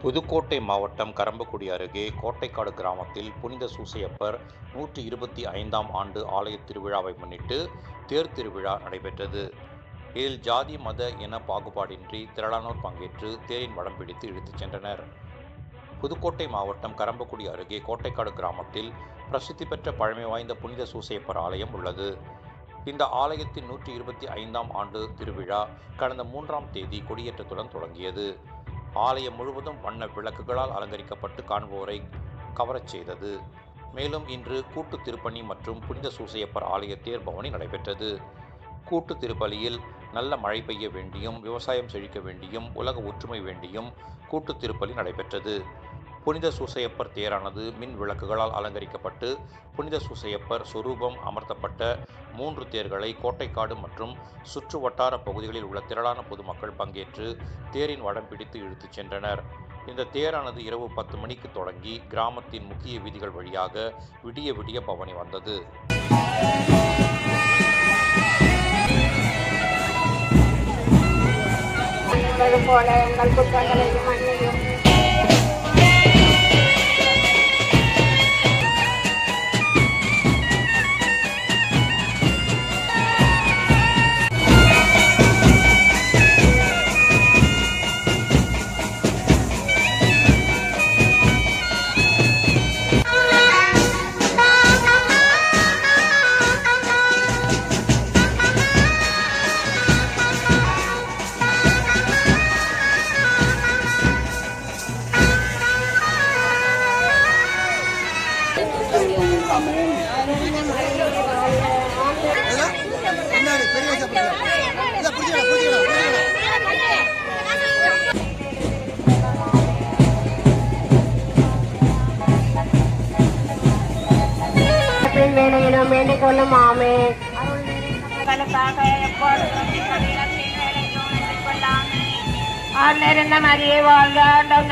புதுக்கோட்டை மாவட்டம் கறம்பக்குடி அருகே கோட்டைக்காடு கிராமத்தில் புனித சூசையப்பர் 125ஆம் ஆண்டு ஆலய திருவிழாவை முன்னிட்டு தேர் திருவிழா நடைபெற்றது. இதில் ஜாதி மத இன பாகுபாடின்றி திரளானோர் பங்கேற்று தேரின் வடம் பிடித்து இழுத்துச் சென்றனர். புதுக்கோட்டை மாவட்டம் கறம்பக்குடி அருகே கோட்டைக்காடு கிராமத்தில் பிரசித்தி பெற்ற பழமை வாய்ந்த புனித சூசையப்பர் ஆலயம் உள்ளது. இந்த ஆலயத்தின் 125ஆம் ஆண்டு திருவிழா கடந்த 3ஆம் தேதி கொடியேற்றத்துடன் தொடங்கியது. ஆலயம் முழுவதும் வண்ண விளக்குகளால் அலங்கரிக்கப்பட்டு காண்போரை கவரச் செய்தது. மேலும் இன்று கூட்டு திருப்பணி மற்றும் புனித சூசையப்பர் ஆலய தேர் பவனி நடைபெற்றது. கூட்டு திருப்பலியில் நல்ல மழை பெய்ய வேண்டியும், விவசாயம் செழிக்க வேண்டியும், உலக ஒற்றுமை வேண்டியும் கூட்டு திருப்பலி நடைபெற்றது. புனித சூசையப்பர் தேரானது மின் விளக்குகளால் அலங்கரிக்கப்பட்டு புனித சூசையப்பர் சொரூபம் அமர்த்தப்பட்ட 3 தேர்களை கோட்டைக்காடு மற்றும் சுற்று வட்டார பகுதிகளில் உள்ள திரளான பொதுமக்கள் பங்கேற்று தேரின் வடம் பிடித்து இழுத்துச் சென்றனர். இந்த தேரானது இரவு 10 மணிக்கு தொடங்கி கிராமத்தின் முக்கிய வீதிகள் வழியாக விடிய விடிய பவனி வந்தது. வேண்டிக் கொள்ளும் ஆமே. ஆண்டிருந்த மரியை வாழ்க, ஆண்டவன்